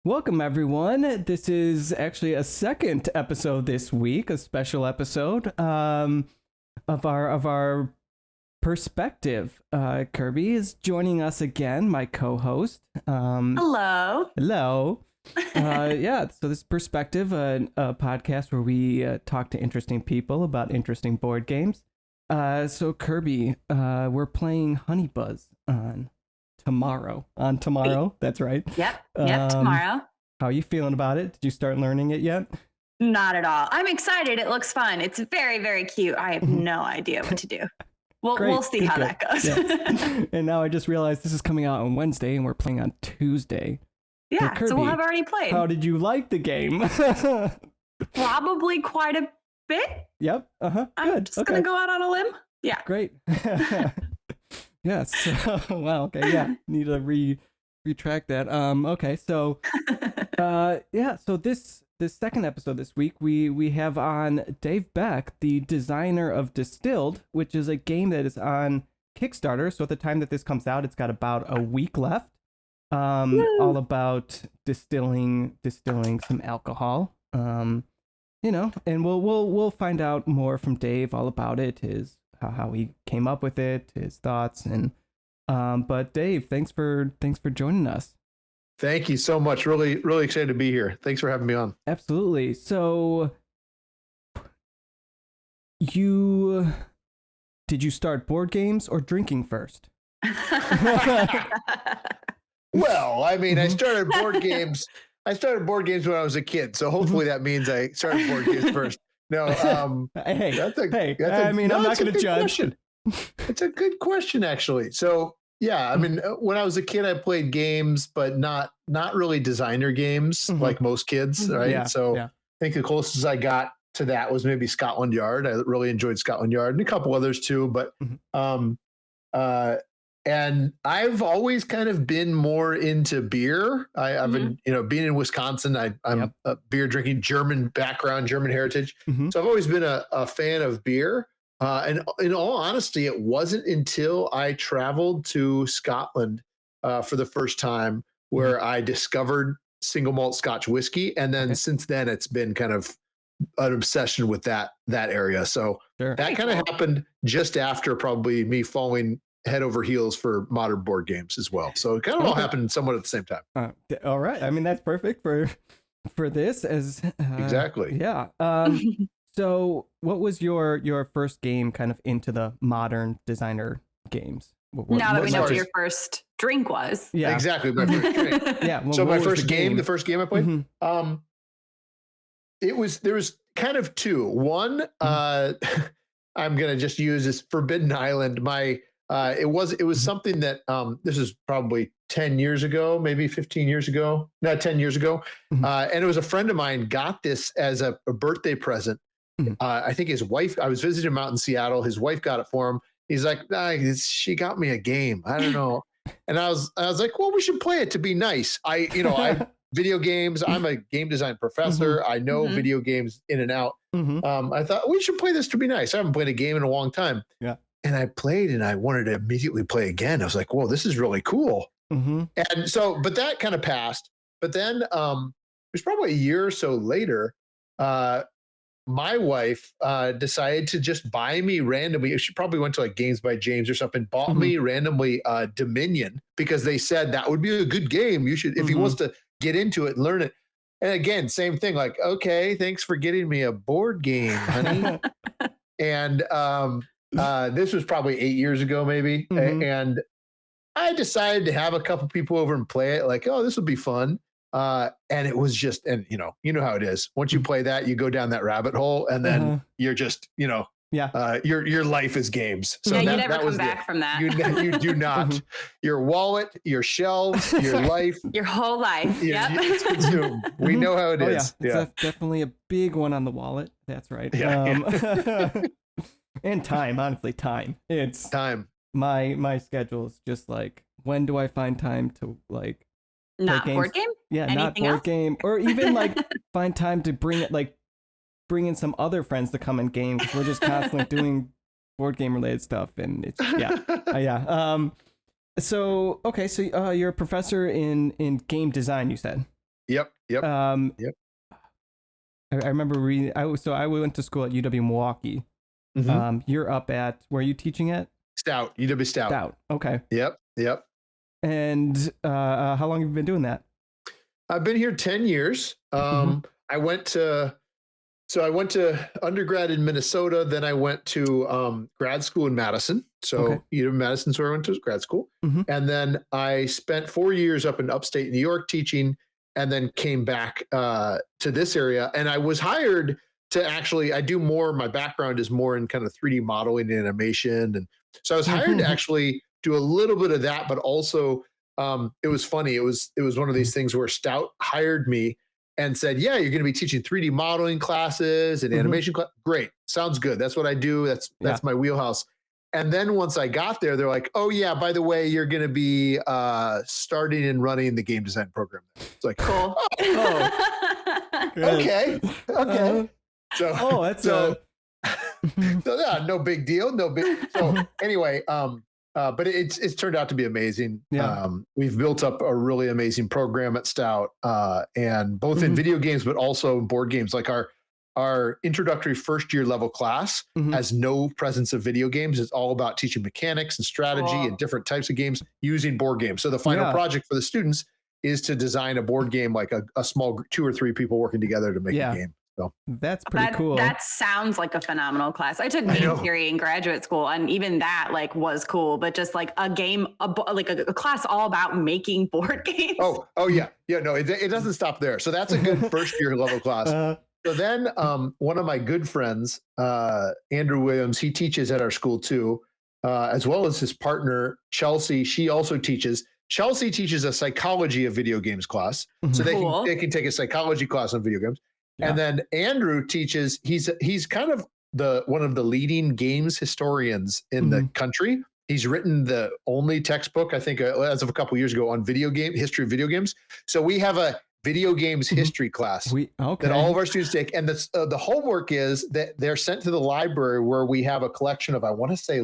Welcome, everyone. This is actually a second episode this week, a special episode of our perspective. Kirby is joining us again, my co-host. Hello. Hello. Yeah, so this is Perspective, a podcast where we talk to interesting people about interesting board games. So Kirby, we're playing Honey Buzz on tomorrow. That's right. Yep, tomorrow. How are you feeling about it? Did you start learning it yet? Not at all. I'm excited. It looks fun. It's very, very cute. I have no idea what to do. We'll see how that goes. Yes. And now I just realized this is coming out on Wednesday and we're playing on Tuesday. Yeah, Kirby, so we'll have already played. How did you like the game? Probably quite a bit. Yep. I'm just going to go out on a limb. Yeah. Great. Yes. Wow. Okay. Yeah. Need to retract that. Okay. So, yeah. So this second episode this week, we have on Dave Beck, the designer of Distilled, which is a game that is on Kickstarter. So at the time that this comes out, it's got about a week left. All about distilling some alcohol. And we'll find out more from Dave all about it, his how he came up with it, his thoughts, and but Dave, thanks for joining us. Thank you so much. Really, really excited to be here. Thanks for having me on. Absolutely. So did you start board games or drinking first? Well, I mean, I started board games when I was a kid, so hopefully that means I started board games first. No, hey, I'm not going to judge. Question. It's a good question, actually. So, yeah, I mean, when I was a kid, I played games, but not really designer games like most kids, right? Yeah, I think the closest I got to that was maybe Scotland Yard. I really enjoyed Scotland Yard and a couple others too, but and I've always kind of been more into beer. I've been, being in Wisconsin, I'm a beer drinking, German background, German heritage. So I've always been a fan of beer. And in all honesty, it wasn't until I traveled to Scotland for the first time where I discovered single malt Scotch whiskey. And then since then, it's been kind of an obsession with that area. So that kind of happened just after probably me falling head over heels for modern board games as well. So it kind of all happened somewhat at the same time. All right. I mean, that's perfect for this as exactly. Yeah. So what was your first game kind of into the modern designer games? Now that we know what your first drink was. Yeah, exactly. My first drink. Yeah. So my first game, the first game I played, there was kind of two. One, I'm going to just use this Forbidden Island. It was something that this is probably 10 years ago, maybe 15 years ago, not 10 years ago. And it was a friend of mine got this as a birthday present. I think his wife, I was visiting him out in Seattle. His wife got it for him. He's like, she got me a game. I don't know. And I was like, well, we should play it to be nice. I video games. I'm a game design professor. I know video games in and out. I thought we should play this to be nice. I haven't played a game in a long time. Yeah. And I played and I wanted to immediately play again. I was like, whoa, this is really cool. And so, but that kind of passed. But then it was probably a year or so later, my wife decided to just buy me randomly. She probably went to like Games by James or something, bought me randomly Dominion because they said that would be a good game. You should, if he wants to get into it and learn it. And again, same thing, like, okay, thanks for getting me a board game, honey. And this was probably 8 years ago, maybe. And I decided to have a couple people over and play it like, oh, this would be fun. And it was just, and you know how it is. Once you play that, you go down that rabbit hole and then you're just, your life is games. So you never come back from that. You do not. Your wallet, your shelves, your life. Your whole life. It's consumed. We know how it is. Yeah. It's definitely a big one on the wallet. That's right. And time, honestly, time. It's time. My schedule is just like, when do I find time to like not board game? Yeah, anything not board else? game, or even like find time to bring in some other friends to come and game because we're just constantly doing board game related stuff, and it's So okay, so you're a professor in game design, you said. Yep. Yep. Yep. I remember reading. I went to school at UW Milwaukee. You're up at, where are you teaching at? Stout. UW Stout. Stout. Okay. Yep. Yep. And how long have you been doing that? I've been here 10 years. I went to undergrad in Minnesota. Then I went to grad school in Madison. So UW Madison's where I went to grad school. And then I spent 4 years up in upstate New York teaching, and then came back to this area. And I was hired to actually, I do more, my background is more in kind of 3D modeling and animation. And so I was hired to actually do a little bit of that, but also it was funny. It was one of these things where Stout hired me and said, yeah, you're going to be teaching 3D modeling classes and animation class. Great. Sounds good. That's what I do. That's my wheelhouse. And then once I got there, they're like, oh yeah, by the way, you're going to be starting and running the game design program. It's like, cool. Okay. So, that's so yeah, no big deal. So anyway, but it's turned out to be amazing. Yeah. We've built up a really amazing program at Stout, and both in video games, but also board games. Like our introductory first year level class has no presence of video games. It's all about teaching mechanics and strategy and different types of games using board games. So the final project for the students is to design a board game, like a small 2 or 3 people working together to make a game. So that's pretty cool. That sounds like a phenomenal class. I took game theory in graduate school, and even that was cool, but just like a game, a class all about making board games. Oh yeah. No, it doesn't stop there. So that's a good first year level class. So then one of my good friends, Andrew Williams, he teaches at our school too, as well as his partner, Chelsea. She also teaches. Chelsea teaches a psychology of video games class. So they can take a psychology class on video games. Yeah. And then Andrew teaches, he's kind of one of the leading games historians in the country. He's written the only textbook, I think, as of a couple of years ago on history of video games. So we have a video games history class that all of our students take. And the homework is that they're sent to the library, where we have a collection of, I want to say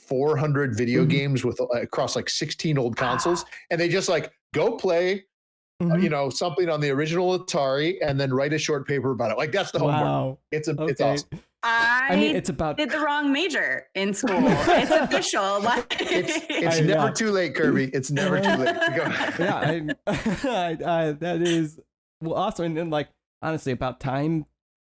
400 video games with across 16 old consoles. And they just go play, something on the original Atari, and then write a short paper about it. That's the homework. Wow. It's awesome. I mean, did the wrong major in school. It's official. It's never too late, Kirby. It's never too late. That is awesome. And then honestly, about time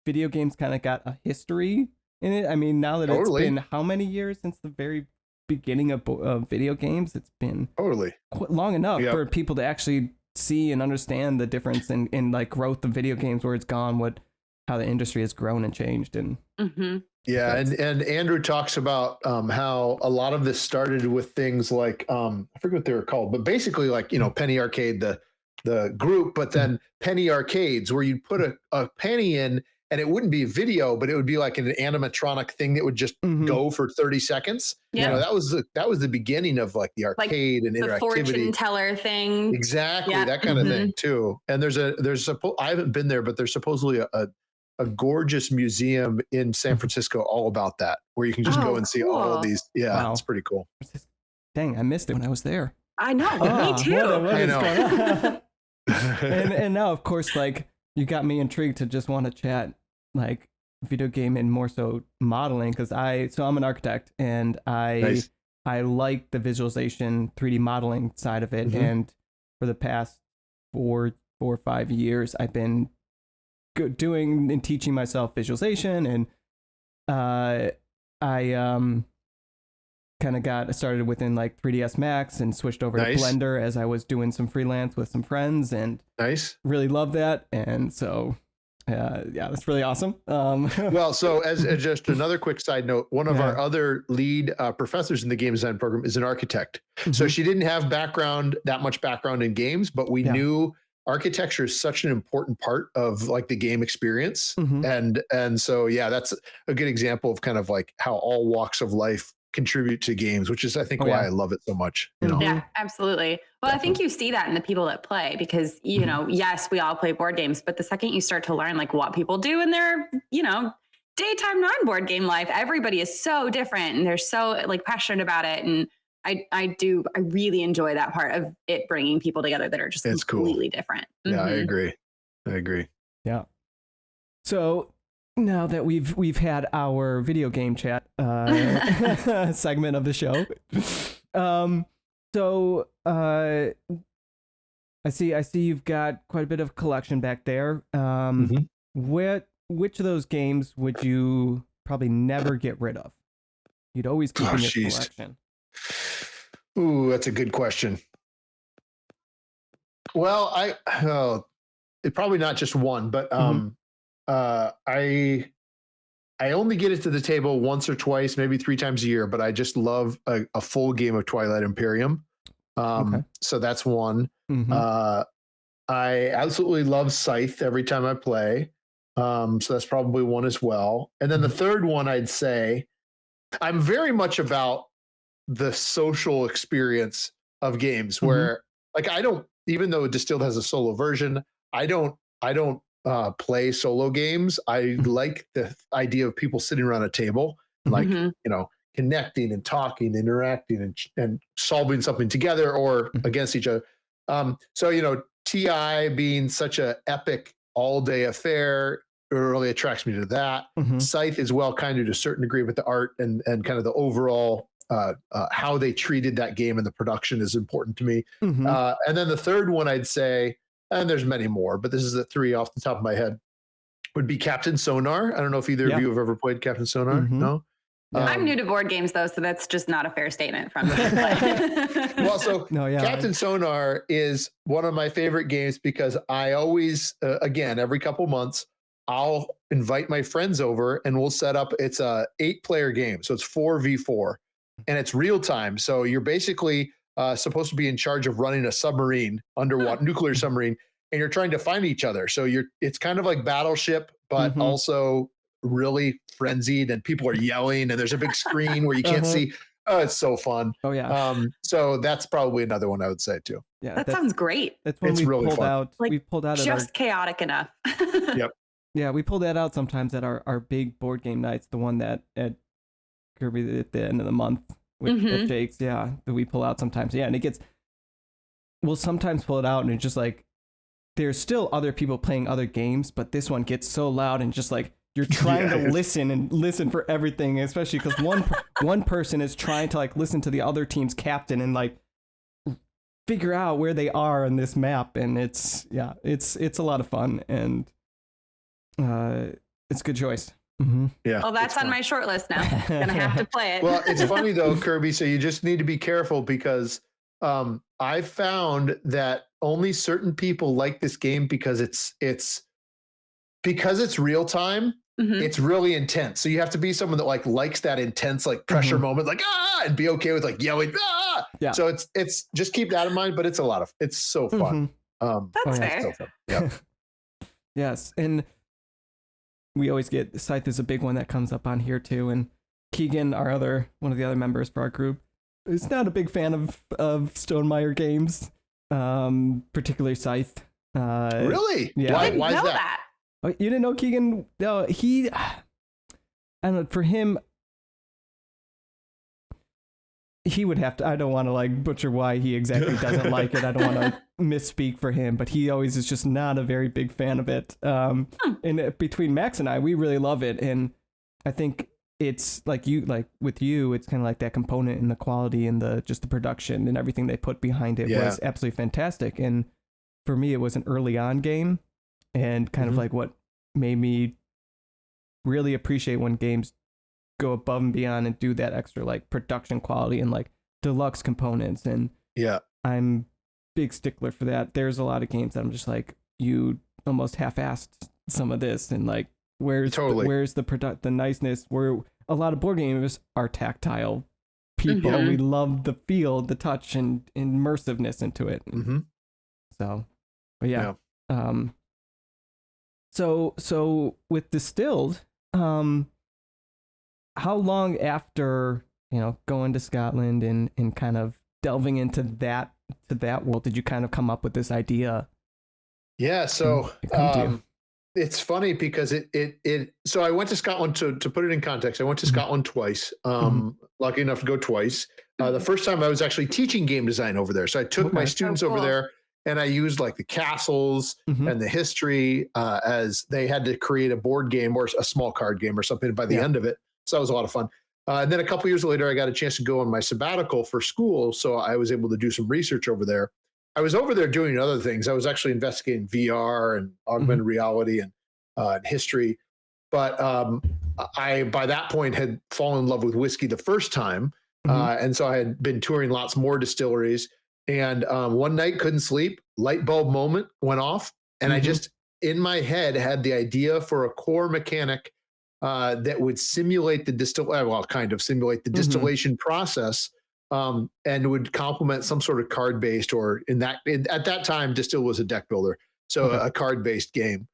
video games kind of got a history in it. I mean, now that it's been how many years since the very beginning of video games? It's been quite long enough for people to actually see and understand the difference in growth of video games, where it's gone, how the industry has grown and changed. And and Andrew talks about how a lot of this started with things like I forget what they were called, but basically Penny Arcade, the group, but then penny arcades, where you'd put a penny in, and it wouldn't be video, but it would be like an animatronic thing that would just go for 30 seconds. Yeah. That was the beginning of the arcade and interactivity. The fortune teller thing. Exactly. That kind of thing too. And I haven't been there, but there's supposedly a gorgeous museum in San Francisco all about that, where you can just go and see all of these. Yeah. Wow. It's pretty cool. Dang, I missed it when I was there. I know. Me too. I know. and now, of course, you got me intrigued to just want to chat video game and more so modeling, because I'm an architect, and I like the visualization 3D modeling side of it. And for the past 4 or 5 years, I've been doing and teaching myself visualization, and I kind of got started within 3ds Max and switched over to Blender as I was doing some freelance with some friends, and really love that. And so that's really awesome. Well, so as just another quick side note, one of our other lead professors in the game design program is an architect. So she didn't have that much background in games, but we knew architecture is such an important part of the game experience. And so that's a good example of kind of how all walks of life contribute to games, which is I think why I love it so much. Yeah, absolutely. Well, I think you see that in the people that play, because yes, we all play board games, but the second you start to learn what people do in their daytime non-board game life, everybody is so different, and they're so passionate about it. And I really enjoy that part of it bringing people together that are just completely different. Yeah, I agree. Yeah. So now that we've had our video game chat segment of the show, I see you've got quite a bit of collection back there. Which of those games would you probably never get rid of? You'd always keep in your collection. Ooh, that's a good question. Well, it's probably not just one, but I only get it to the table once or twice, maybe 3 times a year, but I just love a full game of Twilight Imperium. So that's one. I absolutely love Scythe every time I play. So that's probably one as well. And then the third one, I'd say I'm very much about the social experience of games where like even though Distilled has a solo version, I don't play solo games. I like the idea of people sitting around a table, like, connecting and talking, interacting and solving something together or against each other. So, TI being such a epic all day affair, it really attracts me to that. Scythe as well, kind of to a certain degree with the art and kind of the overall how they treated that game and the production is important to me. And then the third one I'd say, and there's many more, but this is the 3 off the top of my head, would be Captain Sonar. I don't know if either of you have ever played Captain Sonar. No? I'm new to board games though, so that's just not a fair statement from me. Well, so Captain Sonar is one of my favorite games because I always, again, every couple months, I'll invite my friends over and we'll set up, it's a 8-player game. So it's 4v4 and it's real time. So you're basically supposed to be in charge of running a submarine, underwater nuclear submarine, and you're trying to find each other. So it's kind of like Battleship, but also really frenzied and people are yelling and there's a big screen where you can't see. Oh, it's so fun. Oh yeah. So that's probably another one I would say too. Yeah, that sounds great. That's when we really pulled fun. out. Like, we pulled out just chaotic enough. Yep. Yeah, we pulled that out sometimes at our big board game nights. The one that at Kirby at the end of the month with Jake's. Yeah, that we pull out sometimes. Yeah, and we'll sometimes pull it out and it's just like there's still other people playing other games, but this one gets so loud and just like you're trying to listen for everything, especially because one person is trying to like listen to the other team's captain and like figure out where they are in this map, and it's a lot of fun and it's a good choice. Yeah. Well, that's on my short list now. Gonna have to play it. Well, it's funny though, Kirby. So you just need to be careful because I found that only certain people like this game because it's real time. It's really intense. So you have to be someone that like likes that intense like pressure moment, like and be okay with like yelling Yeah. So it's just keep that in mind. But it's it's so fun. That's fair. So fun. Yeah. Yes, and we always get Scythe is a big one that comes up on here too. And Keegan, one of the other members for our group, is not a big fan of Stonemeyer games, particularly Scythe. Really? Yeah. Why is that? Oh, you didn't know Keegan? No, I don't know. For him, he would have to. I don't want to like butcher why he exactly doesn't like it. I don't want to misspeak for him, but he always is just not a very big fan of it. And between Max and I, we really love it, and I think it's like with you, it's kind of like that component in the quality and the production and everything they put behind it was absolutely fantastic. And for me, it was an early on game, and kind of like what made me really appreciate when games go above and beyond and do that extra like production quality and like deluxe components. And I'm big stickler for that. There's a lot of games that I'm just like, you almost half-assed some of this, and like where's the niceness, where a lot of board games are tactile people. We love the feel, the touch, and immersiveness into it. So but yeah. So with Distilled, how long after going to Scotland and kind of delving into that world did you kind of come up with this idea? Yeah, so it's funny because so I went to Scotland to put it in context. I went to Scotland twice. Lucky enough to go twice. The first time I was actually teaching game design over there. So I took my students over there and I used like the castles and the history as they had to create a board game or a small card game or something by the end of it. So that was a lot of fun. And then a couple years later, I got a chance to go on my sabbatical for school. So I was able to do some research over there. I was over there doing other things. I was actually investigating VR and augmented reality and history. But I, by that point, had fallen in love with whiskey the first time. And so I had been touring lots more distilleries. And one night, couldn't sleep, light bulb moment went off. And I just, in my head, had the idea for a core mechanic that would simulate the distillation process. And would complement some sort of card-based, or at that time, Distilled was a deck builder, so a card-based game.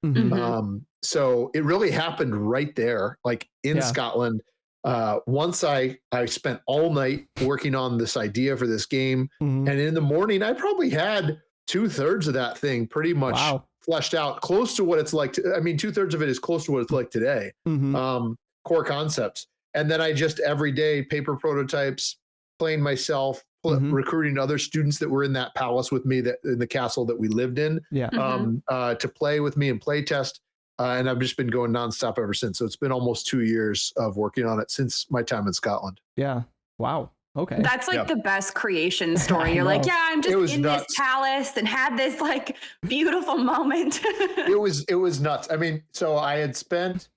So it really happened right there, like in Scotland. Once I spent all night working on this idea for this game, and in the morning, I probably had 2/3 of that thing pretty much fleshed out, close to what it's like. 2/3 of it is close to what it's like today. Core concepts, and then I just every day paper prototypes. Playing myself, recruiting other students that were in that palace with me, that in the castle that we lived in, to play with me and play test. And I've just been going nonstop ever since. So it's been almost 2 years of working on it since my time in Scotland. Yeah. Wow. Okay. That's like the best creation story. You're like, I'm just in this palace and had this like beautiful moment. It was nuts. I mean, so I had spent,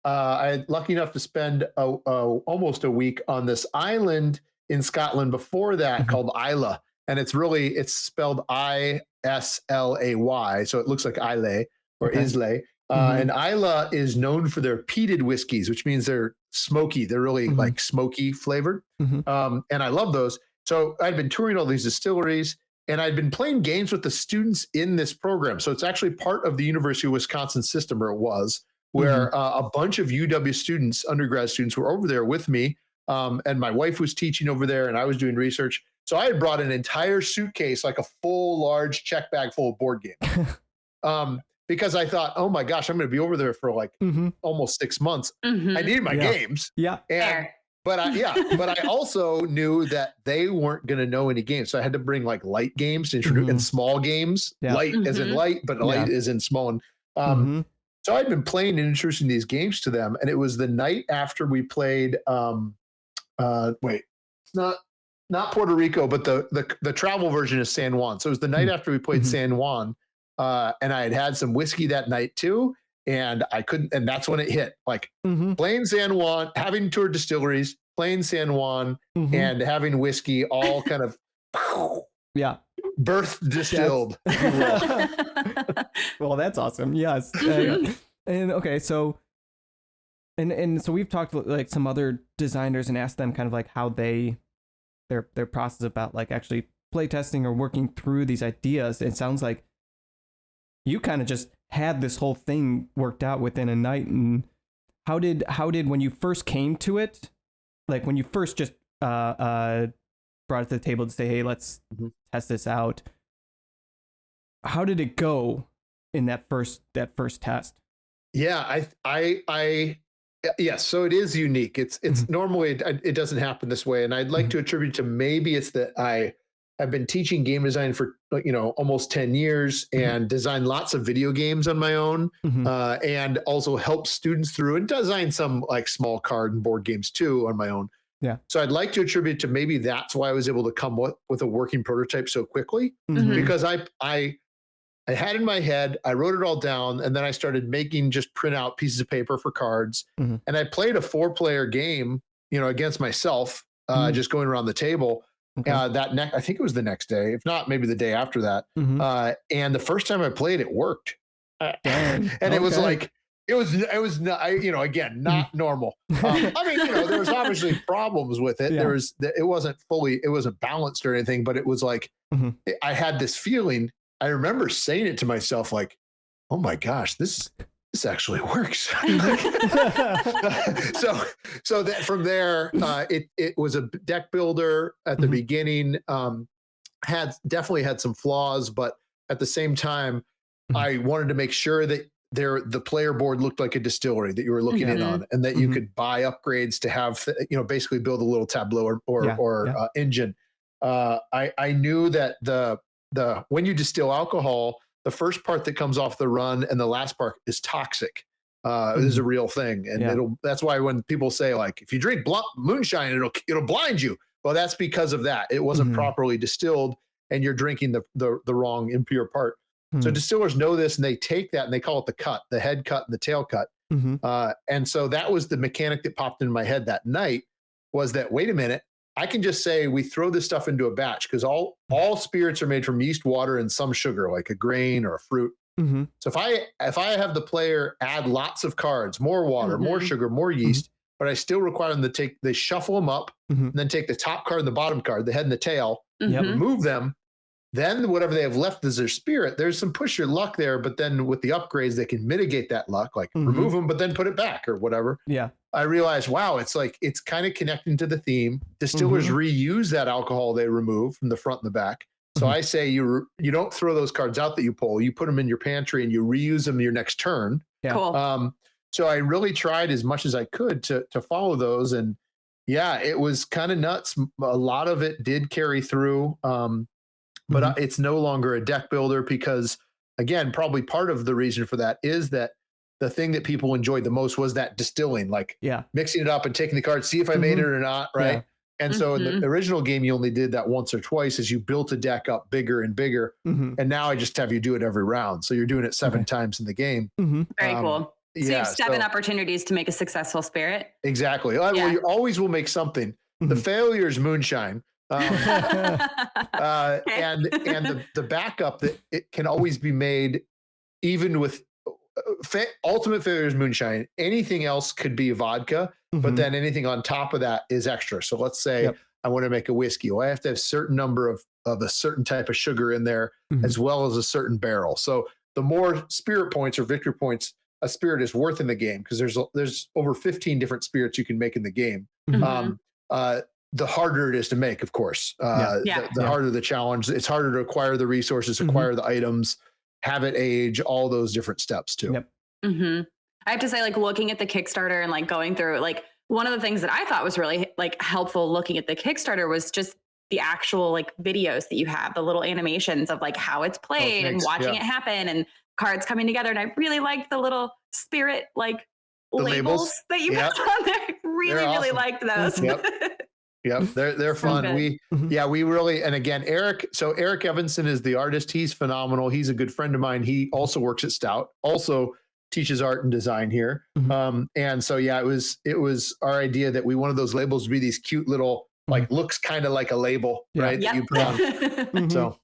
lucky enough to spend almost a week on this island in Scotland before that called Islay. And it's spelled Islay. So it looks like Islay or Islay. And Islay is known for their peated whiskeys, which means they're smoky. They're really like smoky flavored. And I love those. So I'd been touring all these distilleries and I'd been playing games with the students in this program. So it's actually part of the University of Wisconsin system, or it was, where a bunch of UW students, undergrad students, were over there with me. And my wife was teaching over there and I was doing research. So I had brought an entire suitcase, like a full large check bag full of board games. Because I thought, oh my gosh, I'm going to be over there for like almost 6 months. I needed my games. But I also knew that they weren't going to know any games. So I had to bring like light games and small games, light as in light, but light as in small. And, so I'd been playing and introducing these games to them. And it was the night after we played, it's not Puerto Rico, but the travel version is San Juan. So it was the night after we played San Juan, and I had some whiskey that night too, and I couldn't, and that's when it hit. Like playing San Juan, having toured distilleries, playing San Juan, and having whiskey, all kind of birth distilled. Well, that's awesome. Yes, and okay, so. And so we've talked to like some other designers and asked them kind of like how their process about like actually playtesting or working through these ideas. It sounds like you kind of just had this whole thing worked out within a night. And how did when you first came to it, like when you first just brought it to the table to say, hey, let's test this out. How did it go in that first test? Yeah, yes, so it is unique. It's normally it doesn't happen this way, and I'd like to attribute to maybe it's that I've been teaching game design for almost 10 years and designed lots of video games on my own, and also helped students through and design some like small card and board games too on my own. Yeah. So I'd like to attribute to maybe that's why I was able to come with a working prototype so quickly, because I had in my head, I wrote it all down, and then I started making just print out pieces of paper for cards. And I played a 4-player game, against myself, just going around the table. I think it was the next day, if not maybe the day after that. And the first time I played, it worked. And it was like, it was not, again, not normal. There was obviously problems with it. It wasn't balanced or anything, but it was like, I had this feeling. I remember saying it to myself, like, oh my gosh, this actually works. So that from there, it was a deck builder at the beginning, definitely had some flaws, but at the same time, I wanted to make sure that the player board looked like a distillery that you were looking in on, and that you could buy upgrades to have, basically build a little tableau or engine. I knew that the when you distill alcohol, the first part that comes off the run and the last part is toxic. This is a real thing, and that's why when people say, like, if you drink moonshine, it'll blind you. Well, that's because of that. It wasn't properly distilled, and you're drinking the wrong impure part. So distillers know this, and they take that and they call it the head cut and the tail cut. And so that was the mechanic that popped in my head that night, was that, wait a minute, I can just say we throw this stuff into a batch, because all spirits are made from yeast, water, and some sugar, like a grain or a fruit. So if I have the player add lots of cards, more water, more sugar, more yeast, but I still require them to they shuffle them up, and then take the top card and the bottom card, the head and the tail, remove them. Then whatever they have left as their spirit, there's some push your luck there. But then with the upgrades, they can mitigate that luck, like remove them, but then put it back or whatever. Yeah. I realized, wow, it's kind of connecting to the theme. Distillers reuse that alcohol they remove from the front and the back. So I say you don't throw those cards out that you pull. You put them in your pantry and you reuse them your next turn. Yeah. Cool. So I really tried as much as I could to follow those. And yeah, it was kind of nuts. A lot of it did carry through. But it's no longer a deck builder, because, again, probably part of the reason for that is that the thing that people enjoyed the most was that distilling, like mixing it up and taking the cards, see if I made it or not, right? Yeah. And so in the original game, you only did that once or twice as you built a deck up bigger and bigger. And now I just have you do it every round. So you're doing it 7 times in the game. Very cool. So you have 7 opportunities to make a successful spirit. Exactly. Well, you always will make something. The failure is moonshine. And the backup that it can always be made, even with ultimate failure is moonshine. Anything else could be vodka, but then anything on top of that is extra. So let's say I want to make a whiskey. Well, I have to have a certain number of a certain type of sugar in there, as well as a certain barrel. So the more spirit points or victory points a spirit is worth in the game, because there's over 15 different spirits you can make in the game. The harder it is to make, of course. The harder the challenge. It's harder to acquire the resources, acquire the items, have it age, all those different steps too. I have to say, like, looking at the Kickstarter and like going through, like, one of the things that I thought was really like helpful looking at the Kickstarter was just the actual like videos that you have, the little animations of like how it's played and watching it happen and cards coming together. And I really liked the little spirit like labels that you put on there. Really liked those. Yep, they're fun. We really, and again, Eric Evanson is the artist. He's phenomenal. He's a good friend of mine. He also works at Stout, also teaches art and design here. And so it was our idea that we wanted those labels to be these cute little, like, looks kind of like a label, right? That you put on. So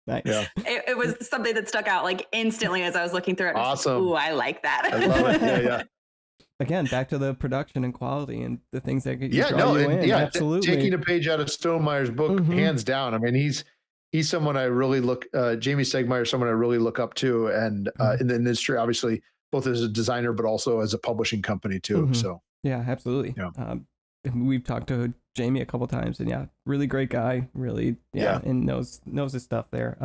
nice. It was something that stuck out like instantly as I was looking through it. Awesome. Ooh, I like that. I love it. Again, back to the production and quality and the things that absolutely. Taking a page out of Stonemeyer's book, hands down. I mean, he's someone I really Jamie Stegmaier, someone I really look up to, and in the industry, obviously, both as a designer but also as a publishing company too. So yeah, absolutely. We've talked to Jamie a couple times, and really great guy, really, and knows his stuff there.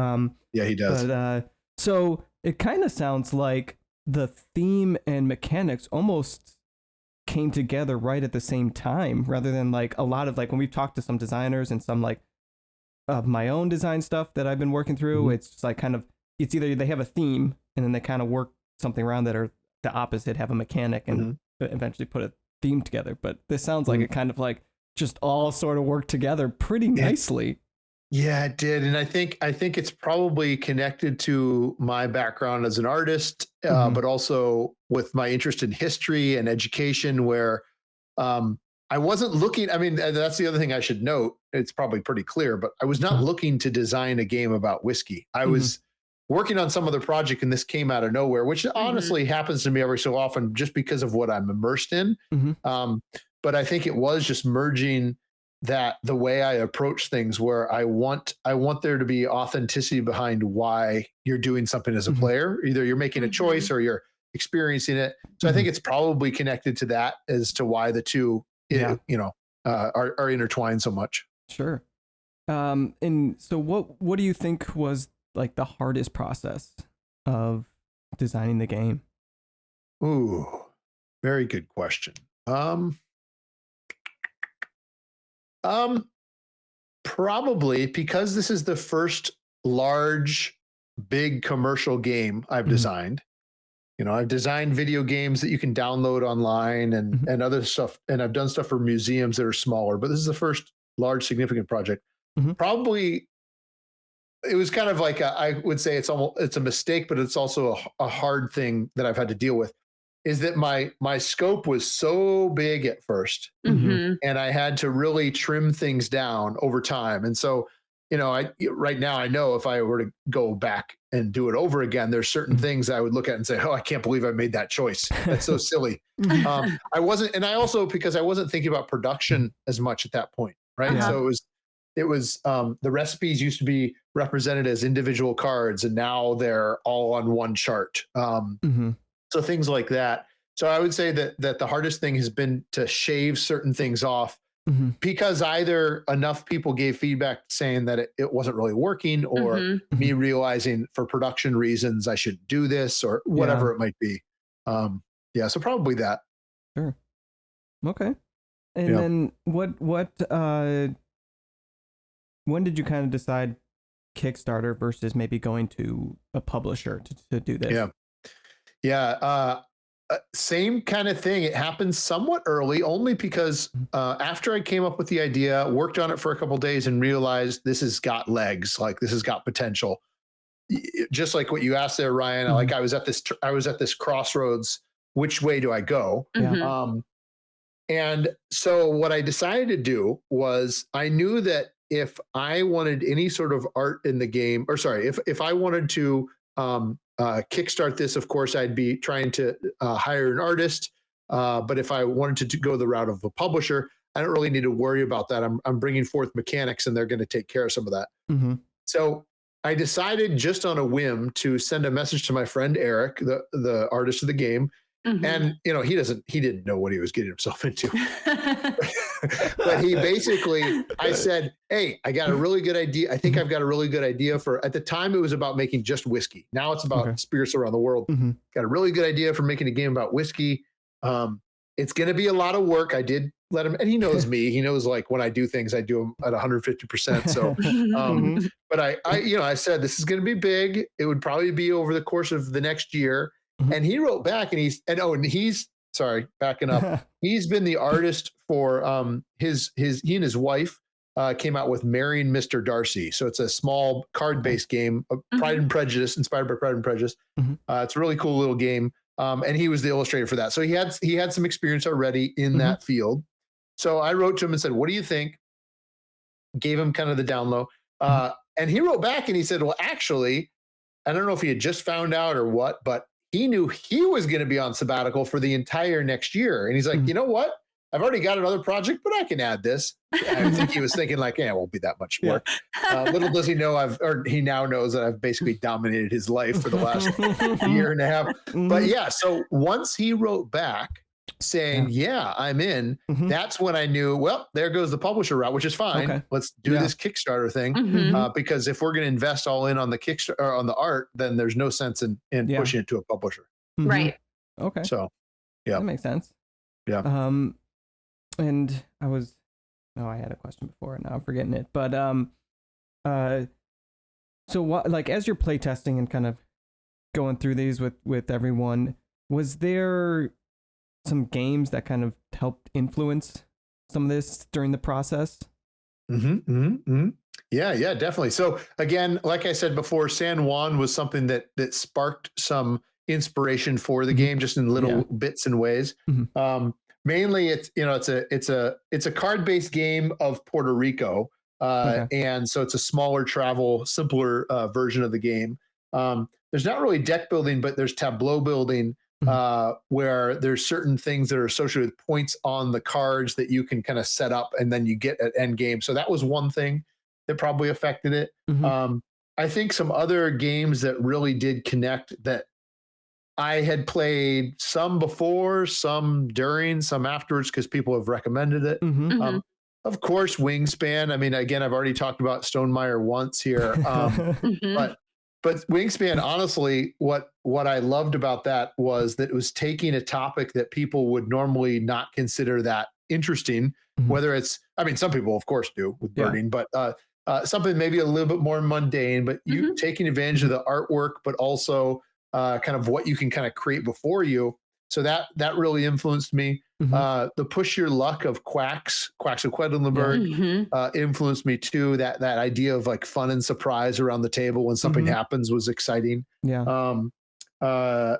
He does. But so it kind of sounds like the theme and mechanics almost came together right at the same time, rather than like a lot of like when we've talked to some designers and some like of my own design stuff that I've been working through. It's just like kind of, it's either they have a theme and then they kind of work something around that, or the opposite, have a mechanic and eventually put a theme together. But this sounds like it kind of like just all sort of worked together pretty nicely. Yeah, it did. And I think it's probably connected to my background as an artist, but also with my interest in history and education, where I wasn't looking. I mean, that's the other thing I should note. It's probably pretty clear, but I was not looking to design a game about whiskey. I was working on some other project, and this came out of nowhere, which honestly happens to me every so often just because of what I'm immersed in. But I think it was just merging that the way I approach things, where I want there to be authenticity behind why you're doing something as a player. Either you're making a choice or you're experiencing it. So I think it's probably connected to that as to why the two, are intertwined so much. Sure. And so what do you think was like the hardest process of designing the game? Ooh, very good question. Um, Probably because this is the first large, big commercial game I've designed. You know, I've designed video games that you can download online and other stuff, and I've done stuff for museums that are smaller. But this is the first large, significant project. Probably, it was kind of like I would say it's a mistake, but it's also a hard thing that I've had to deal with. Is that my scope was so big at first, and I had to really trim things down over time. And so, you know, right now I know if I were to go back and do it over again, there's certain things I would look at and say, "Oh, I can't believe I made that choice. That's so silly." I wasn't, and I also because I wasn't thinking about production as much at that point, right? So it was the recipes used to be represented as individual cards, and now they're all on one chart. So things like that. So I would say that the hardest thing has been to shave certain things off because either enough people gave feedback saying that it wasn't really working, or me realizing for production reasons I should do this, or whatever it might be. So probably that. Sure. Okay. And then what when did you kind of decide Kickstarter versus maybe going to a publisher to do this? Same kind of thing. It happened somewhat early, only because after I came up with the idea, worked on it for a couple of days, and realized this has got legs. Like this has got potential. Just like what you asked there, Ryan. Like I was at this crossroads. Which way do I go? And so what I decided to do was I knew that if I wanted any sort of art in the game, or sorry, if I wanted to kickstart this, of course, I'd be trying to hire an artist. But if I wanted to go the route of a publisher, I don't really need to worry about that. I'm bringing forth mechanics, and they're going to take care of some of that. So I decided just on a whim to send a message to my friend Eric, the artist of the game. And you know, he didn't know what he was getting himself into. But he basically, I said, "Hey, I got a really good idea. I think I've got a really good idea for." At the time, it was about making just whiskey. Now it's about spirits around the world. Got a really good idea for making a game about whiskey. It's going to be a lot of work. I did let him, and he knows me. He knows like when I do things, I do them at 150%. So, but I said this is going to be big. It would probably be over the course of the next year. And he wrote back, and he's sorry, backing up. He's been the artist for he and his wife came out with Marrying Mr. Darcy. So it's a small card-based game, Pride and Prejudice, inspired by Pride and Prejudice. It's a really cool little game. And he was the illustrator for that. So he had some experience already in that field. So I wrote to him and said, "What do you think?" Gave him kind of the down low. And he wrote back and he said, "Well, actually, I don't know if he had just found out or what, but he knew he was going to be on sabbatical for the entire next year." And he's like, "You know what? I've already got another project, but I can add this." I think he was thinking like, "Yeah, it won't be that much work." Little does he know he now knows that I've basically dominated his life for the last year and a half. But yeah, so once he wrote back saying, "Yeah, I'm in," that's when I knew, well, there goes the publisher route, which is fine. Let's do this Kickstarter thing. Because if we're going to invest all in on the Kickstarter or on the art, then there's no sense in pushing it to a publisher. Right. Okay. So, yeah. That makes sense. Yeah. And I had a question before and now I'm forgetting it. But so what, like, as you're playtesting and kind of going through these with everyone, was there some games that kind of helped influence some of this during the process? Yeah, definitely. So again, like I said before, San Juan was something that sparked some inspiration for the game, just in little bits and ways. Mainly, it's a card-based game of Puerto Rico, and so it's a smaller travel, simpler version of the game. There's not really deck building, but there's tableau building. Where there's certain things that are associated with points on the cards that you can kind of set up and then you get at end game. So that was one thing that probably affected it. I think some other games that really did connect that I had played some before, some during, some afterwards, because people have recommended it. Of course, Wingspan. I mean, again, I've already talked about Stonemaier once here, but but Wingspan, honestly, what I loved about that was that it was taking a topic that people would normally not consider that interesting. Whether it's, I mean, some people of course do with birding, but something maybe a little bit more mundane, but you taking advantage of the artwork, but also kind of what you can kind of create before you. So that really influenced me. The push your luck of Quacks of Quedlinburg influenced me too. That idea of like fun and surprise around the table when something happens was exciting. I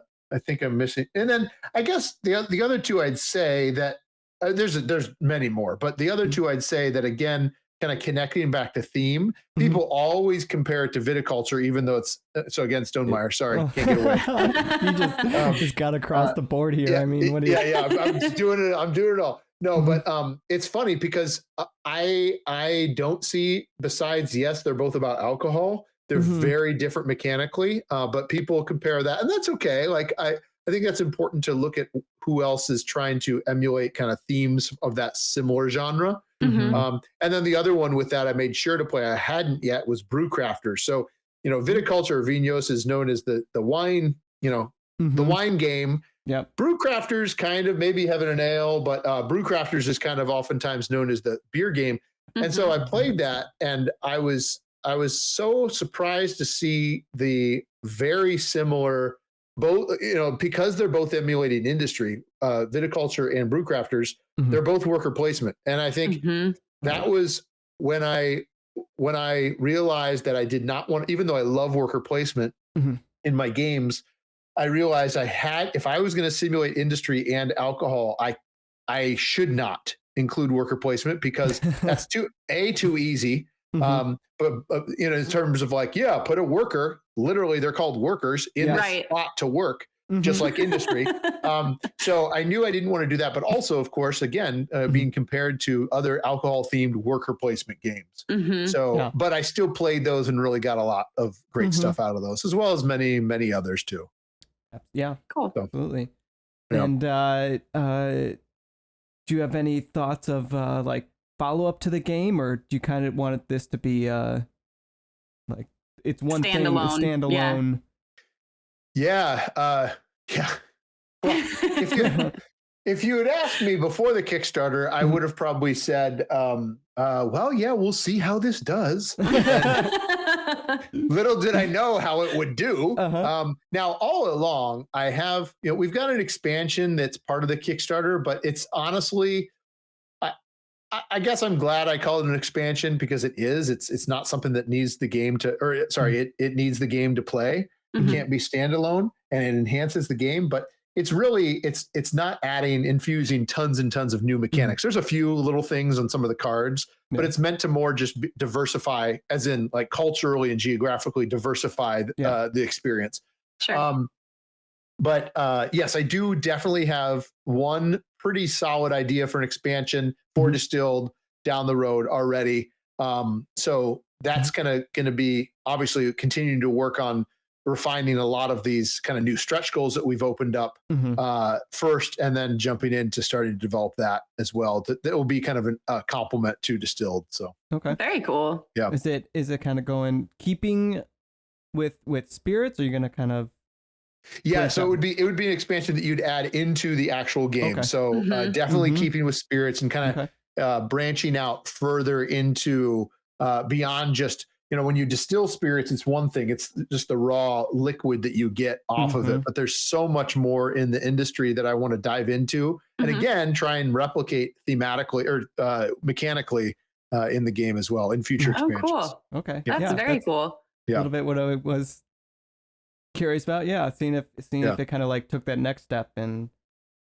think I'm missing. And then I guess the other two I'd say that there's many more, but the other two I'd say that again, kind of connecting back to theme, people always compare it to viticulture, even though it's so again, Stonemeyer, sorry, can't get away. You just got across the board here. I mean, what do you... I'm just doing it. I'm doing it all. No, but it's funny because I don't see, besides, yes, they're both about alcohol. They're very different mechanically, but people compare that, and that's okay. Like I think that's important to look at who else is trying to emulate kind of themes of that similar genre. And then the other one with that I made sure to play, I hadn't yet, was Brew Crafters. So, you know, viticulture or vinos is known as the wine, you know, the wine game. Brew Crafters kind of maybe having an ale, but Brew Crafters is kind of oftentimes known as the beer game. And so I played that, and I was so surprised to see the very similar, both, you know, because they're both emulating industry, viticulture and Brew Crafters, they're both worker placement. And I think that was when I realized that I did not want, even though I love worker placement in my games, I realized if I was going to simulate industry and alcohol, I should not include worker placement, because that's too easy. But you know, in terms of like, put a worker, literally they're called workers in the spot to work, just like industry. So I knew I didn't want to do that, but also, of course, again, being compared to other alcohol themed worker placement games. So, but I still played those and really got a lot of great stuff out of those, as well as many, many others too. Yeah. Cool. So, absolutely. And do you have any thoughts of like follow up to the game, or do you kind of want this to be like it's one standalone. thing, standalone? Well, if you had asked me before the Kickstarter, I would have probably said, well, yeah, we'll see how this does. Little did I know how it would do. Now, all along, I have, you know, we've got an expansion that's part of the Kickstarter, but it's honestly, I guess I'm glad I call it an expansion, because it is. It's not something that needs the game to, or sorry, it needs the game to play. It can't be standalone, and it enhances the game, but it's really, it's not infusing tons and tons of new mechanics. There's a few little things on some of the cards, but it's meant to more just diversify, as in like culturally and geographically diversify the experience. Sure. But yes, I do definitely have one pretty solid idea for an expansion for Distilled down the road already. So that's going to be obviously continuing to work on refining a lot of these kind of new stretch goals that we've opened up first, and then jumping into starting to develop that as well. That will be kind of a complement to Distilled. So okay, very cool. Yeah. Is it kind of keeping with spirits, or are you going to kind of? Yeah, so it would be an expansion that you'd add into the actual game. Okay. So definitely keeping with spirits and kind of branching out further into beyond just, you know, when you distill spirits, it's one thing. It's just the raw liquid that you get off of it. But there's so much more in the industry that I want to dive into. And again, try and replicate thematically or mechanically in the game as well in future expansions. Cool. Okay. That's very cool. A little bit what I was curious about. Yeah. Seeing if it kind of like took that next step. And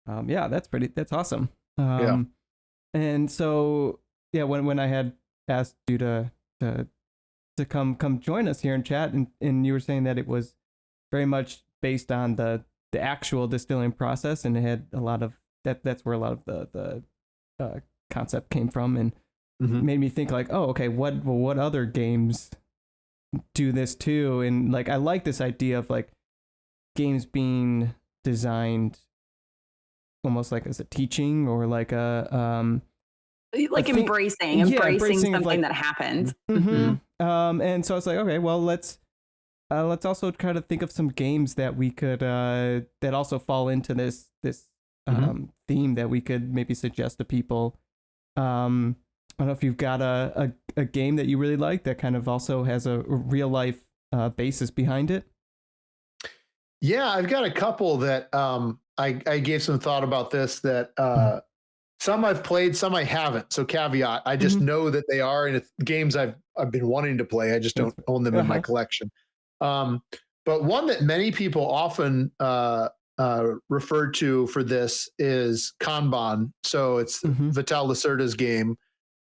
that's awesome. And so, when I had asked you to come join us here and chat, and you were saying that it was very much based on the actual distilling process, and it had a lot of that's where a lot of the concept came from, and made me think like, oh, okay, what other games do this too? And like, I like this idea of like games being designed almost like as a teaching, or like a embracing something like, that happened. And so I was like, okay, well, let's let's also try to think of some games that we could that also fall into this theme that we could maybe suggest to people. I don't know if you've got a game that you really like that kind of also has a real life basis behind it. Yeah, I've got a couple that I gave some thought about this that some I've played, some I haven't. So caveat, I just know that they are, and it's games I've been wanting to play. I just don't own them in my collection. But one that many people often refer to for this is Kanban. So it's Vital Lacerda's game.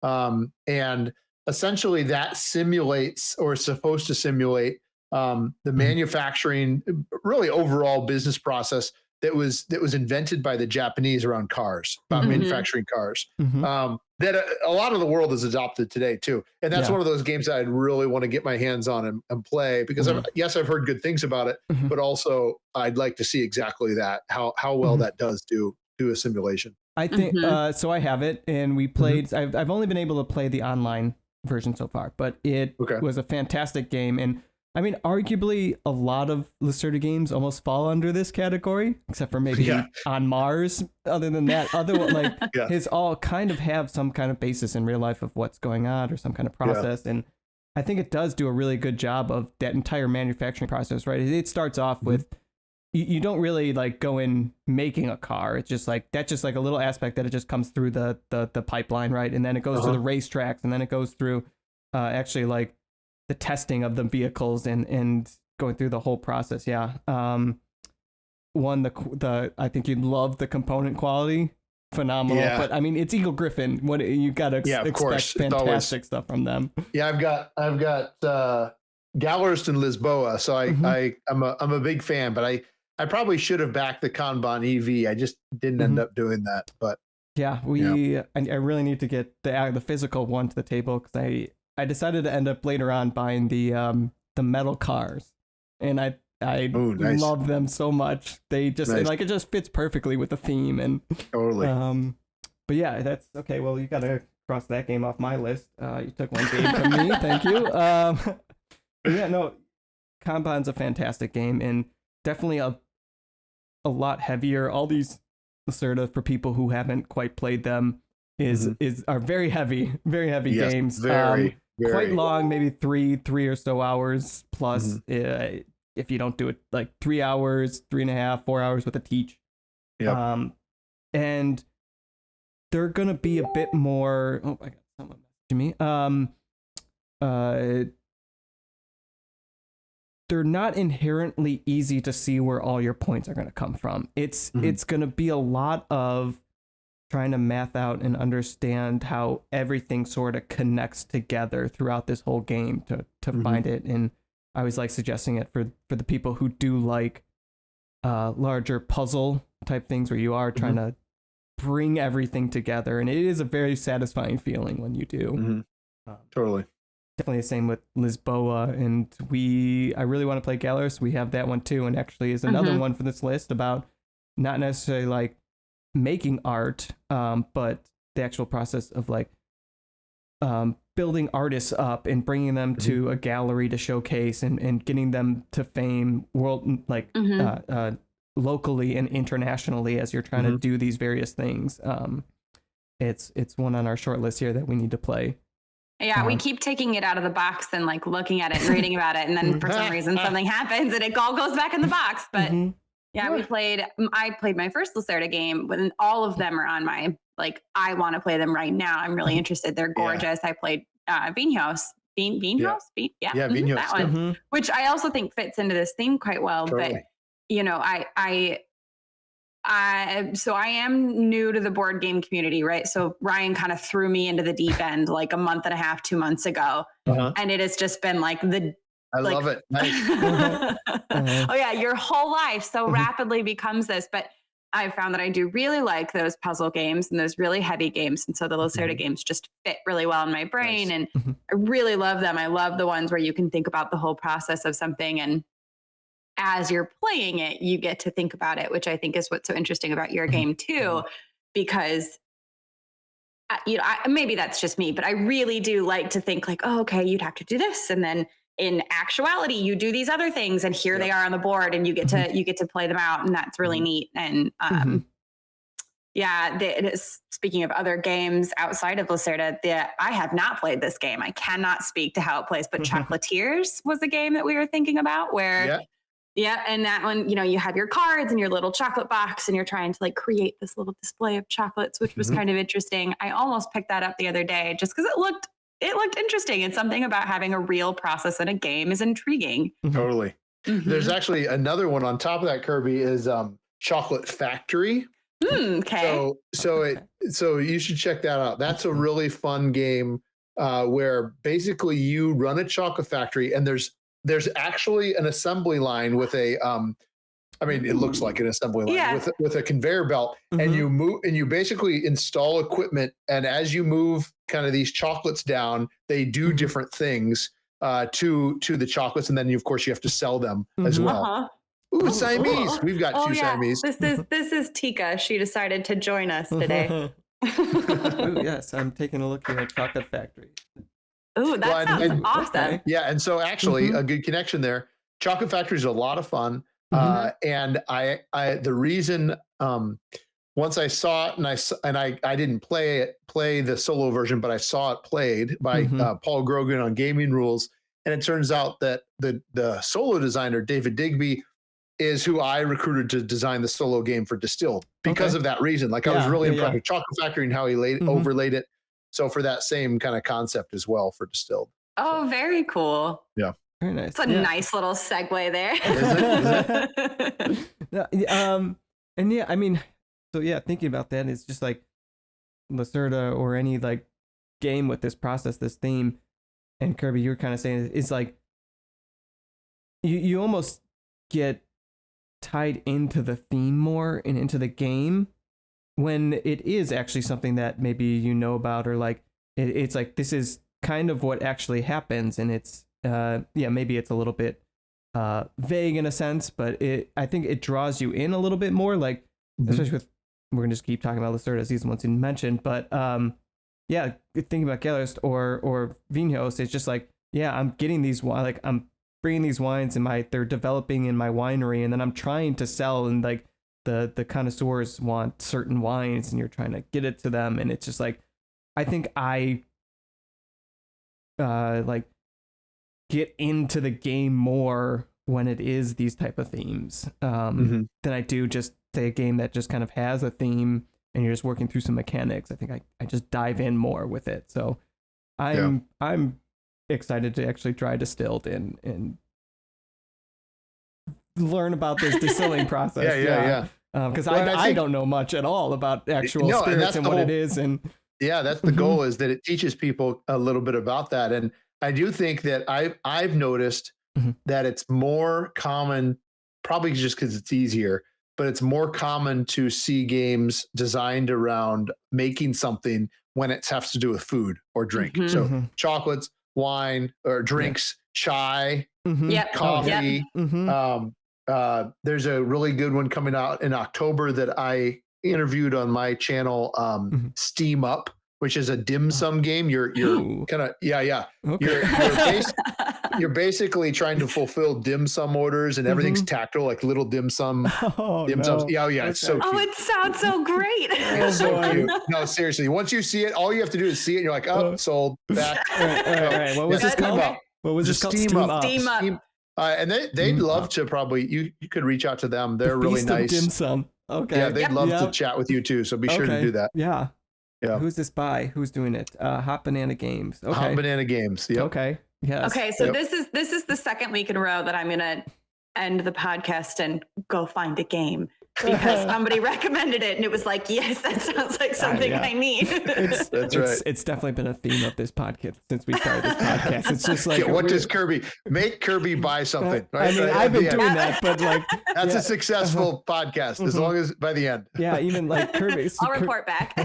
And essentially that simulates, or is supposed to simulate, the manufacturing, really overall business process that was invented by the Japanese around cars, about manufacturing cars. That a lot of the world has adopted today too. And that's one of those games that I'd really want to get my hands on and play, because I've heard good things about it, but also I'd like to see exactly that, how well that does do a simulation. I think so. I have it, and we played. I've only been able to play the online version so far, but it was a fantastic game. And I mean, arguably, a lot of Lacerda games almost fall under this category, except for maybe On Mars. Other than that, his all kind of have some kind of basis in real life of what's going on or some kind of process. And I think it does do a really good job of that entire manufacturing process. Right? It starts off with. You don't really like go in making a car. It's just like that's just like a little aspect that it just comes through the pipeline, right? And then it goes to the racetracks, and then it goes through actually like the testing of the vehicles and going through the whole process. Yeah. I think you'd love the component quality, phenomenal. Yeah. But I mean, it's Eagle Griffin. What you got to expect fantastic stuff from them. Yeah, I've got Gallerist and Lisboa, so I'm a big fan, but I probably should have backed the Kanban EV. I just didn't end up doing that. But yeah, I really need to get the physical one to the table, because I decided to end up later on buying the metal cars, and I love them so much. They just it just fits perfectly with the theme, and totally. But yeah, that's okay. Well, you got to cross that game off my list. You took one game from me. Thank you. Yeah, no, Kanban's a fantastic game, and definitely a lot heavier. All these Lacerda, for people who haven't quite played them, are very heavy games. Very quite long, maybe three or so hours plus. If you don't do it like 3 hours, 3.5, 4 hours with a teach. Yep. And they're gonna be a bit more. Oh, I got someone messaging me. They're not inherently easy to see where all your points are going to come from. It's going to be a lot of trying to math out and understand how everything sort of connects together throughout this whole game to find it. And I always like suggesting it for the people who do like larger puzzle type things where you are trying to bring everything together. And it is a very satisfying feeling when you do. Totally. Definitely the same with Lisboa, and I really want to play Gallerist. We have that one too, and actually is another one for this list about not necessarily like making art, but the actual process of like building artists up and bringing them to a gallery to showcase and getting them to fame locally and internationally as you're trying to do these various things. It's one on our short list here that we need to play. Yeah, we keep taking it out of the box and like looking at it and reading about it, and then for some reason something happens and it all goes back in the box. But I played my first Lacerda game, and all of them are on my I want to play them right now. I'm really interested. They're gorgeous. I played Vinhos. Vinhos? Vinhos, that one, which I also think fits into this theme quite well. Totally. But you know, so I am new to the board game community, right? So Ryan kind of threw me into the deep end like a month and a half, 2 months ago. And it has just been like I love it. Nice. Oh yeah. Your whole life so rapidly becomes this, but I found that I do really like those puzzle games and those really heavy games. And so the Lacerda games just fit really well in my brain. And I really love them. I love the ones where you can think about the whole process of something, and as you're playing it, you get to think about it, which I think is what's so interesting about your game too, because maybe that's just me, but I really do like to think like, oh, okay, you'd have to do this. And then in actuality, you do these other things, and here they are on the board, and you get to play them out, and that's really neat. And speaking of other games outside of Lacerda, I have not played this game. I cannot speak to how it plays, but Chocolatiers was a game that we were thinking about where, and that one, you have your cards and your little chocolate box, and you're trying to like create this little display of chocolates, which was kind of interesting. I almost picked that up the other day just because it looked interesting, and something about having a real process in a game is intriguing. Totally. There's actually another one on top of that, Kirby, is Chocolate Factory. Okay. So you should check that out. That's a really fun game where basically you run a chocolate factory, and there's actually an assembly line with a it looks like an assembly line with a conveyor belt, and you move, and you basically install equipment, and as you move kind of these chocolates down, they do different things to the chocolates, and then of course you have to sell them as well. Ooh, Siamese. We've got two Siamese. This is Tika. She decided to join us today. Ooh, yes, I'm taking a look here at Chocolate Factory. Ooh, that sounds awesome. Okay. Yeah, and so actually a good connection there. Chocolate Factory is a lot of fun. And I the reason once I saw it, and I didn't play the solo version, but I saw it played by Paul Grogan on Gaming Rules, and it turns out that the solo designer David Digby is who I recruited to design the solo game for Distilled because of that reason. Like I was really impressed with Chocolate Factory and how he overlaid it. So for that same kind of concept as well for Distilled. Oh, very cool. Yeah. Very nice. It's a nice little segue there. Is it? And yeah, I mean, so yeah, thinking about that is just like Lacerda or any like game with this process, this theme, and Kirby, you were kind of saying it's like you almost get tied into the theme more and into the game when it is actually something that maybe you know about, or like it's like this is kind of what actually happens, and it's maybe it's a little bit vague in a sense, but I think it draws you in a little bit more, like especially with, we're gonna just keep talking about Lacerda, these ones you mentioned, but thinking about Gallerist or Vinhos, it's just like, I'm getting these, like I'm bringing these wines they're developing in my winery, and then I'm trying to sell, and like the connoisseurs want certain wines, and you're trying to get it to them, and it's just like, I think I like get into the game more when it is these type of themes than I do just say a game that just kind of has a theme and you're just working through some mechanics. I think I just dive in more with it. So I'm excited to actually try Distilled and learn about this distilling process. Because I don't know much at all about actual spirits and what it is. And that's the goal, is that it teaches people a little bit about that. And I do think that I've noticed that it's more common, probably just because it's easier, but it's more common to see games designed around making something when it has to do with food or drink. So chocolates, wine, or drinks, chai, coffee. There's a really good one coming out in October that I interviewed on my channel, Steam Up, which is a dim sum game. You're kind of okay. You're basically trying to fulfill dim sum orders, and everything's tactile, like little dim sums. It's so cute. Oh, it sounds so great. It's so cute. No, seriously, once you see it, all you have to do is see it, and you're like, sold, back. All right. What was this called? What was this called? Steam Up. And they'd love to probably, you could reach out to them. They're really nice. Dim sum. Okay. Yeah, they'd love to chat with you too. So be sure to do that. Yeah. Who's this by? Who's doing it? Hot Banana Games. Okay. Hot Banana Games. Yep. Okay. Yes. Okay. So this is the second week in a row that I'm gonna end the podcast and go find a game, because somebody recommended it, and it was like, yes, that sounds like something I need. That's right. It's definitely been a theme of this podcast since we started this podcast. It's just like, what does Kirby make Kirby buy something? Right? I mean, I've been doing that, but like, that's a successful podcast as long as by the end. Yeah, even like Kirby. I'll report back.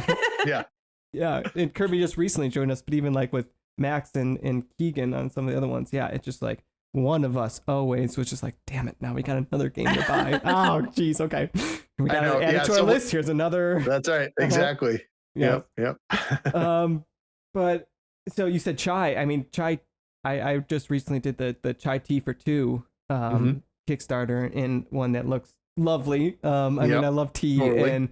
Yeah. And Kirby just recently joined us, but even like with Max and Keegan on some of the other ones, it's just like, one of us always was just like, damn it, now we got another game to buy. Oh, geez, okay. We got to add it to our list. Here's another. That's right. Exactly. Yep. But so you said chai. I mean, chai, I just recently did the chai tea for two Kickstarter, and one that looks lovely. I mean, I love tea, and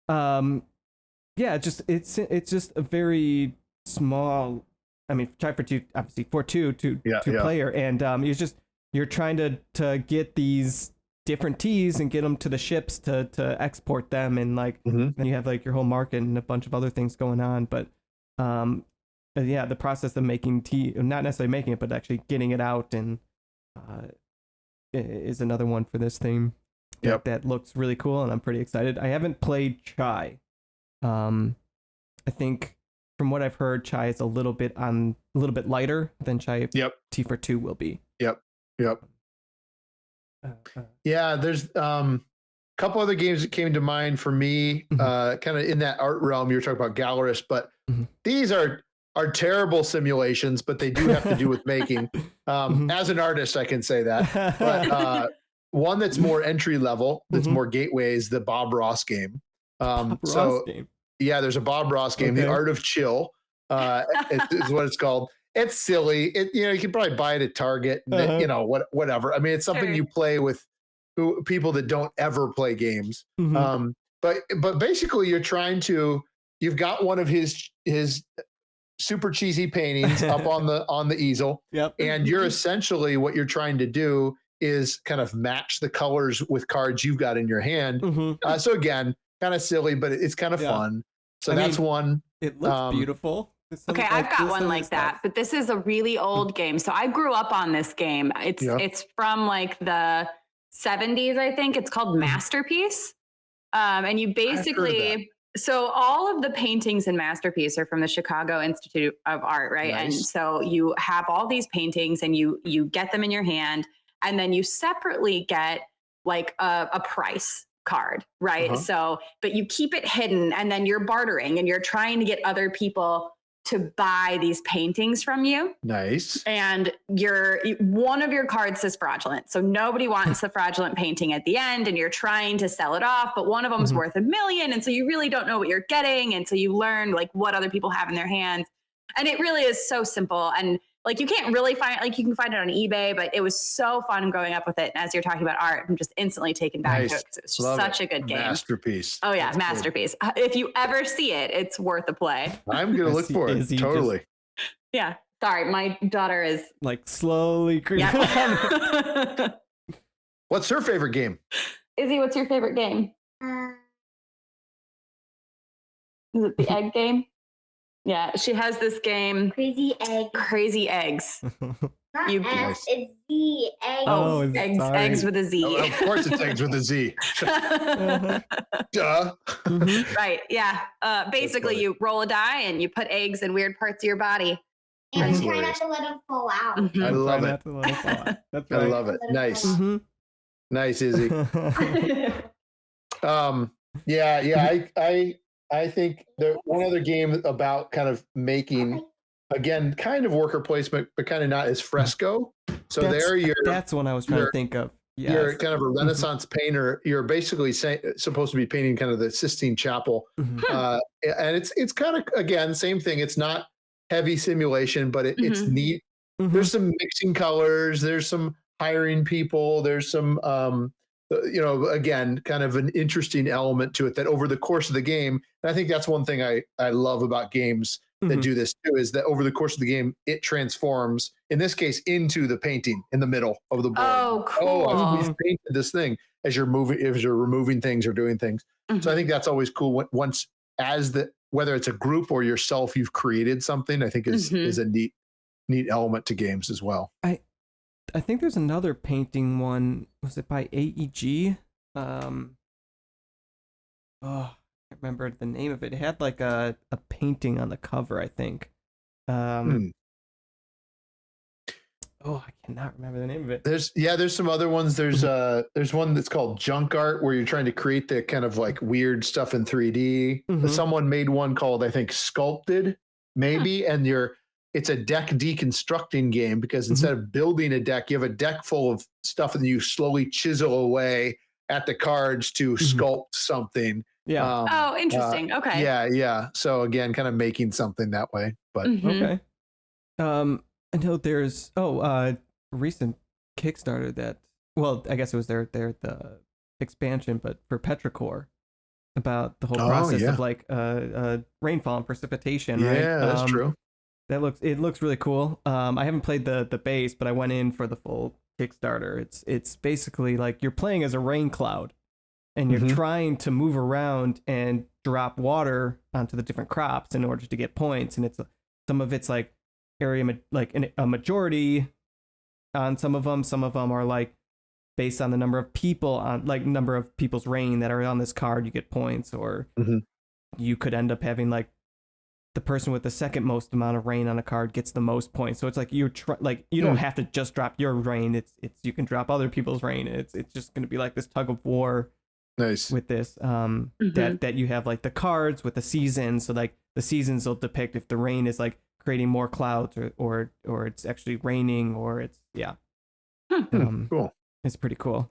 yeah, it's just a very small. I mean, chai for two, obviously for two player, and you're trying to get these different teas and get them to the ships to export them, and like then you have like your whole market and a bunch of other things going on, but yeah, the process of making tea, not necessarily making it, but actually getting it out, and is another one for this theme that looks really cool, and I'm pretty excited. I haven't played chai. I think from what I've heard, chai is a little bit lighter than chai tea for two will be. Yeah, there's a couple other games that came to mind for me, kind of in that art realm. You were talking about Gallerist, but these are terrible simulations, but they do have to do with making. As an artist, I can say that. But one that's more entry level, that's more gateway, is the Bob Ross game. Yeah, there's a Bob Ross game, The Art of Chill, is what it's called. It's silly. You can probably buy it at Target. Whatever. I mean, it's something you play with people that don't ever play games. But basically, you've got one of his super cheesy paintings up on the easel, and you're essentially, what you're trying to do is kind of match the colors with cards you've got in your hand. So again, kind of silly, but it's kind of fun. So that's one. It looks beautiful. Okay, I've got one like that, but this is a really old game. So I grew up on this game. It's from like the 70s, I think. It's called Masterpiece. And you basically, so all of the paintings in Masterpiece are from the Chicago Institute of Art, right? Nice. And so you have all these paintings, and you get them in your hand, and then you separately get like a price card, right? So, but you keep it hidden, and then you're bartering, and you're trying to get other people to buy these paintings from you. Nice. And one of your cards says fraudulent. So nobody wants the fraudulent painting at the end, and you're trying to sell it off, but one of them's worth $1 million. And so you really don't know what you're getting. And so you learn like what other people have in their hands. And it really is so simple. And like, you can't really find, like, you can find it on eBay, but it was so fun growing up with it. And as you're talking about art, I'm just instantly taken back to it, because it's just such a good game. Masterpiece. Oh yeah, Masterpiece. Good. If you ever see it, it's worth a play. I'm going to look for it. Totally. Yeah. Sorry, my daughter is like slowly creeping. Yeah. What's her favorite game? Izzy, what's your favorite game? Is it the egg game? Yeah, she has this game. Crazy Eggs. Crazy Eggs. Not S, it's Z. Eggs. Oh, eggs with a Z. Oh, of course it's eggs with a Z. Duh. Right, yeah. Basically, you roll a die and you put eggs in weird parts of your body. And try not to let them fall out. I love it. That's right. I love it. Nice. Nice, Izzy. I think one other game about kind of making, again, kind of worker placement, but kind of not as fresco. So that's one I was trying to think of. Yes. You're kind of a Renaissance painter. You're basically supposed to be painting kind of the Sistine Chapel. And it's kind of, again, same thing. It's not heavy simulation, but it's neat. There's some mixing colors. There's some hiring people. There's some, again, kind of an interesting element to it that over the course of the game, and I think that's one thing I love about games that do this too, is that over the course of the game, it transforms, in this case, into the painting in the middle of the board. Oh, cool. I've painted this thing as you're removing things or doing things. So I think that's always cool once, whether it's a group or yourself, you've created something, I think is a neat element to games as well. I think there's another painting one. Was it by AEG? I can't remember the name of it. It had like a painting on the cover, I think. I cannot remember the name of it. There's some other ones. There's one that's called Junk Art, where you're trying to create the kind of like weird stuff in 3D. Someone made one called, I think, Sculpted, maybe, and it's a deck deconstructing game, because instead of building a deck, you have a deck full of stuff and you slowly chisel away at the cards to sculpt something. Yeah. Interesting. Okay. Yeah. So again, kind of making something that way. But okay. I know there's recent Kickstarter that, well, I guess it was the expansion, but for Petrichor, about the whole process of like rainfall and precipitation. Yeah, right? That's true. It looks really cool. I haven't played the base, but I went in for the full Kickstarter. It's basically like you're playing as a rain cloud, and you're trying to move around and drop water onto the different crops in order to get points. And some of it's like a majority on some of them. Some of them are like based on the number of people on like number of people's rain that are on this card, you get points, or you could end up having like the person with the second most amount of rain on a card gets the most points. So it's like you don't have to just drop your rain. It's you can drop other people's rain. It's just going to be like this tug of war. Nice. With this that you have like the cards with the seasons. So like the seasons will depict if the rain is like creating more clouds or it's actually raining, or it's cool. It's pretty cool.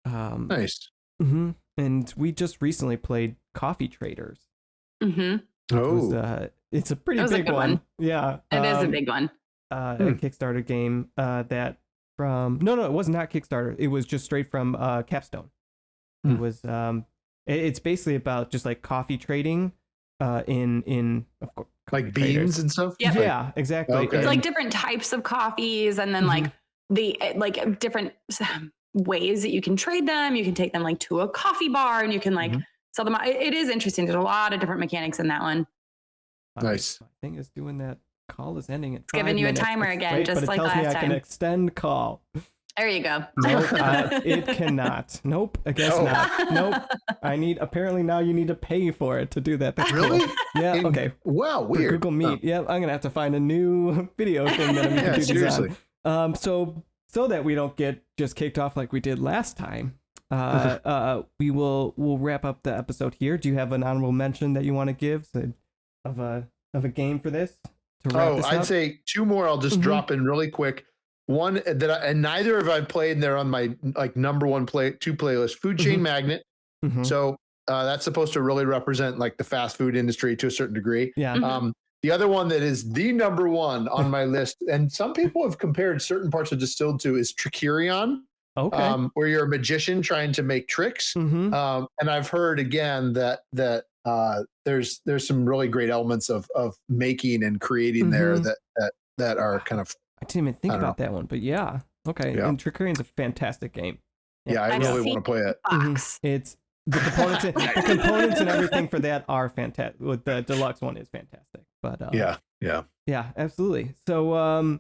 Nice. And we just recently played Coffee Traders. It's a pretty big one. Yeah, it is a big one. A Kickstarter game that from no, it was not Kickstarter. It was just straight from Capstone. It was it's basically about just like coffee trading in of course like beans traders. And stuff. Yep. Yeah, exactly. Okay. It's like different types of coffees, and then like the like different ways that you can trade them. You can take them like to a coffee bar, and you can like sell them. It is interesting. There's a lot of different mechanics in that one. Nice. My thing is doing that. Call is ending at 5 giving you minutes. a timer again, great, just but like it tells me last I time. can extend call. There you go. Nope, it cannot. Nope, I guess not. Nope. Apparently now you need to pay for it to do that. That's really? Cool. Yeah. Okay. Wow. Weird. For Google Meet. Yeah. I'm gonna have to find a new video thing that I'm gonna do seriously. these on. So that we don't get just kicked off like we did last time. We'll wrap up the episode here. Do you have an honorable mention that you want to give of a game for this? To wrap this I'd up? say two more. I'll just drop in really quick. One that and neither have I played, and they're on my like number one two playlist. Food Chain Magnet. So that's supposed to really represent like the fast food industry to a certain degree. Yeah. The other one that is the number one on my list, and some people have compared certain parts of Distilled to, is Trickerion. Okay. Where you're a magician trying to make tricks. And I've heard again that there's some really great elements of making and creating there that are kind of. I didn't even think about that one, but yeah. Okay. Yeah. And Trickerion's a fantastic game. Yeah, I really want to play it. It's the components and everything for that are fantastic. With the deluxe one is fantastic. But yeah, absolutely. So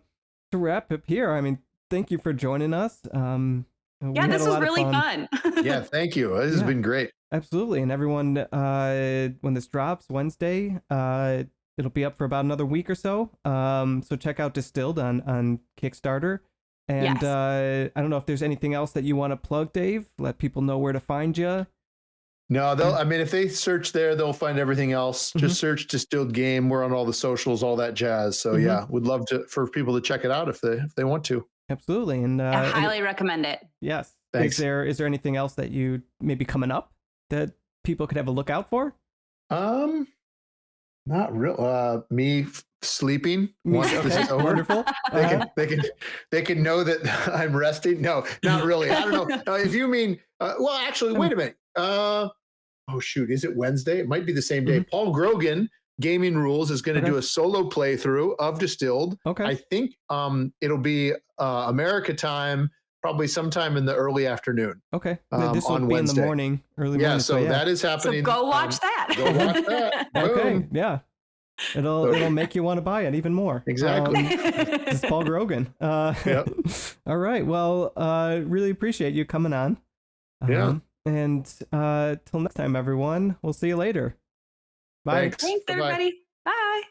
to wrap up here, I mean, thank you for joining us. This was really fun. Yeah, thank you. This has been great. Absolutely. And everyone, when this drops Wednesday, it'll be up for about another week or so. So check out Distilled on Kickstarter. And I don't know if there's anything else that you want to plug, Dave. Let people know where to find you. No, if they search there, they'll find everything else. Just search Distilled Game. We're on all the socials, all that jazz. So would love for people to check it out if they want to. Absolutely. And I highly recommend it. Yes. Thanks. Is there anything else that you maybe coming up that people could have a look out for? Not real. Me sleeping once this is over. Wonderful. They can know that I'm resting. No, not really. I don't know. If you mean, well, actually, wait a minute. Oh shoot, is it Wednesday? It might be the same day. Paul Grogan, Gaming Rules, is going to do a solo playthrough of Distilled. Okay. I think it'll be America time, probably sometime in the early afternoon. Okay. This will on be Wednesday. in the morning, early morning. So that is happening. So go watch that. Go watch that. Okay. Boom. Yeah. It'll make you want to buy it even more. Exactly. This is Paul Grogan. Yep. All right. Well, really appreciate you coming on. Yeah. And till next time, everyone. We'll see you later. Bye. Thanks. Thanks, everybody. Bye.